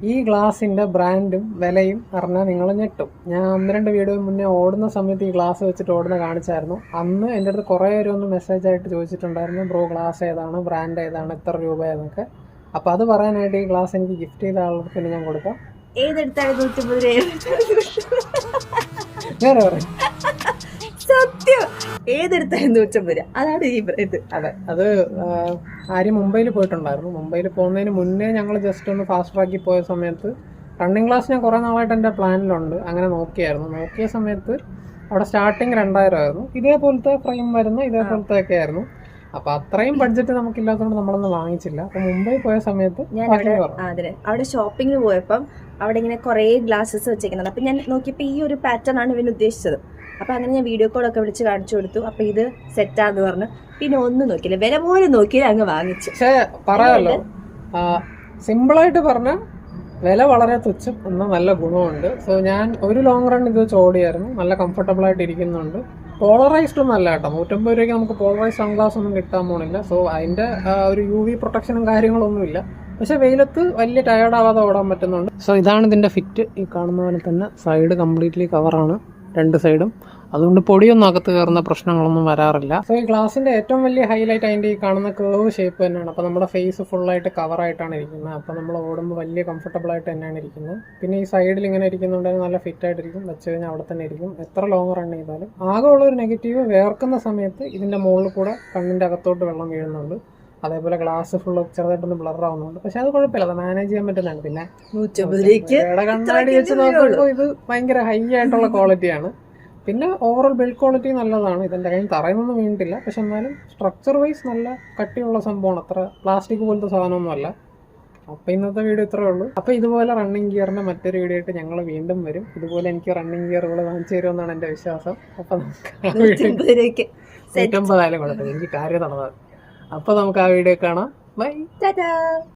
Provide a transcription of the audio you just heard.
ഈ ഗ്ലാസിൻ്റെ ബ്രാൻഡും വിലയും അറിഞ്ഞാൽ നിങ്ങൾ ഞെട്ടും. ഞാൻ 1-2 വീഡിയോ മുന്നേ ഓടുന്ന സമയത്ത് ഈ ഗ്ലാസ് വെച്ചിട്ട് ഓടുന്ന കാണിച്ചായിരുന്നു. അന്ന് എൻ്റെ അടുത്ത് കുറേ പേര് ഒന്ന് മെസ്സേജായിട്ട് ചോദിച്ചിട്ടുണ്ടായിരുന്നു, ബ്രോ ഗ്ലാസ് ഏതാണ്, ബ്രാൻഡ് ഏതാണ്, എത്ര രൂപയെന്നൊക്കെ. അപ്പോൾ അത് പറയാനായിട്ട് ഈ ഗ്ലാസ് എനിക്ക് ഗിഫ്റ്റ് ചെയ്ത ആൾക്ക് പിന്നെ ഞാൻ കൊടുക്കാം. ഏതെടുത്താലും 150 വേറെ പറയും സത്യം, ഏതെടുത്താലും 150 അതാണ് ഈ ഇത്. അതെ, അത് ആര്യം മുംബൈയിൽ പോയിട്ടുണ്ടായിരുന്നു. മുംബൈയിൽ പോകുന്നതിന് മുന്നേ ഞങ്ങൾ ജസ്റ്റ് ഒന്ന് ഫാസ്റ്റ് ട്രാക്കിൽ പോയ സമയത്ത് റണ്ണിങ് ക്ലാസ് ഞാൻ കുറേ നാളായിട്ട് എൻ്റെ പ്ലാനിലുണ്ട്. അങ്ങനെ നോക്കിയ സമയത്ത് അവിടെ സ്റ്റാർട്ടിങ് 2000 ആയിരുന്നു. ഇതേപോലത്തെ ഫ്രെയിം വരുന്ന ഇതേപോലത്തെ ഒക്കെ ആയിരുന്നു. അപ്പോൾ അത്രയും ബഡ്ജറ്റ് നമുക്കില്ലാത്തതുകൊണ്ട് നമ്മളൊന്നും വാങ്ങിച്ചില്ല. അപ്പോൾ മുംബൈ പോയ സമയത്ത് ഞാൻ അവിടെ ഷോപ്പിങ്ങിന് പോയപ്പം അവിടെ ഇങ്ങനെ കുറേ ഗ്ലാസസ് വെച്ചേക്കുന്നുണ്ട്. അപ്പം ഞാൻ നോക്കിയപ്പോൾ ഈ ഒരു പാറ്റേൺ ആണ് ഇവന് ഉദ്ദേശിച്ചത്. അപ്പം അങ്ങനെ ഞാൻ വീഡിയോ കോളൊക്കെ വിളിച്ച് കാണിച്ചു കൊടുത്തു. അപ്പം ഇത് സെറ്റാന്ന് പറഞ്ഞു. പിന്നെ ഒന്നും നോക്കിയില്ല, വില പോലും നോക്കിയില്ല, അങ്ങ് വാങ്ങിച്ചു. പക്ഷേ പറയാമല്ലോ, സിമ്പിളായിട്ട് പറഞ്ഞാൽ വില വളരെ തുച്ഛം, എന്നാൽ നല്ല ഗുണമുണ്ട്. സോ ഞാൻ ഒരു ലോങ് റൺ ഇത് വെച്ച് ഓടിയായിരുന്നു. നല്ല കംഫർട്ടബിൾ ആയിട്ട് ഇരിക്കുന്നുണ്ട്. പോളറൈസ്ഡ് ഒന്നും അല്ല കേട്ടോ. 150 രൂപയ്ക്ക് നമുക്ക് പോളറൈസ്ഡ് സൺഗ്ലാസ് ഒന്നും കിട്ടാൻ പോണില്ല. സോ അതിൻ്റെ ഒരു UV പ്രൊട്ടക്ഷനും കാര്യങ്ങളൊന്നുമില്ല. പക്ഷെ വെയിലത്ത് വലിയ ടയർഡാവാതെ ഓടാൻ പറ്റുന്നുണ്ട്. സോ ഇതാണ് ഇതിൻ്റെ ഫിറ്റ്. ഈ കാണുന്ന പോലെ തന്നെ സൈഡ് കംപ്ലീറ്റ്ലി കവറാണ്, 2 സൈഡും. അതുകൊണ്ട് പൊടിയൊന്നും അകത്ത് കയറുന്ന പ്രശ്നങ്ങളൊന്നും വരാറില്ല. സോ ഈ ഗ്ലാസിൻ്റെ ഏറ്റവും വലിയ ഹൈലൈറ്റ് അതിൻ്റെ ഈ കാണുന്ന കേർവ് ഷേപ്പ് തന്നെയാണ്. അപ്പോൾ നമ്മുടെ ഫേസ് ഫുള്ളായിട്ട് കവറായിട്ടാണ് ഇരിക്കുന്നത്. അപ്പോൾ നമ്മൾ ഓടുമ്പോൾ വലിയ കംഫർട്ടബിൾ ആയിട്ട് തന്നെയാണ് ഇരിക്കുന്നത്. പിന്നെ ഈ സൈഡിൽ ഇങ്ങനെ ഇരിക്കുന്നുണ്ടെങ്കിൽ നല്ല ഫിറ്റ് ആയിട്ടിരിക്കും. വെച്ച് കഴിഞ്ഞാൽ അവിടെ തന്നെ ഇരിക്കും എത്ര ലോങ് റൺ ചെയ്താലും. ആകെ ഉള്ളൊരു നെഗറ്റീവ്, വേർക്കുന്ന സമയത്ത് ഇതിൻ്റെ മുകളിൽ കൂടെ കണ്ണിൻ്റെ അകത്തോട്ട് വെള്ളം വീഴുന്നുണ്ട്. അതേപോലെ ഗ്ലാസ് ഫുള്ള് ചെറുതായിട്ടൊന്ന് ബ്ലർ ആവുന്നുണ്ട്. പക്ഷെ അത് കുഴപ്പമില്ല, അത് മാനേജ് ചെയ്യാൻ പറ്റുന്നതാണ്. പിന്നെ 150 കണ്ണാടി വെച്ച് നോക്കുമ്പോൾ ഇത് ഭയങ്കര ഹൈ ആയിട്ടുള്ള ക്വാളിറ്റിയാണ്. പിന്നെ ഓവറോൾ ബിൽഡ് ക്വാളിറ്റി നല്ലതാണ്. ഇതിൻ്റെ കയ്യിൽ തറയുന്നൊന്നും വീണിട്ടില്ല. പക്ഷെ എന്നാലും സ്ട്രക്ചർ വൈസ് നല്ല കട്ടിയുള്ള സംഭവമാണ്. അത്ര പ്ലാസ്റ്റിക് പോലത്തെ സാധനമൊന്നുമല്ല. അപ്പോൾ ഇന്നത്തെ വീഡിയോ ഇത്രയേ ഉള്ളൂ. അപ്പോൾ ഇതുപോലെ റണ്ണിങ് ഗിയറിൻ്റെ മറ്റൊരു വീഡിയോ ആയിട്ട് ഞങ്ങൾ വീണ്ടും വരും. ഇതുപോലെ എനിക്ക് റണ്ണിങ് ഗിയറുകൾ വാങ്ങിച്ചു തരുമെന്നാണ് എൻ്റെ വിശ്വാസം. അപ്പോൾ നമുക്ക് 150 കുഴപ്പമില്ല, എനിക്ക് കാര്യം നടന്നത്. അപ്പോൾ നമുക്ക് ആ വീഡിയോ കാണാം. ബൈ.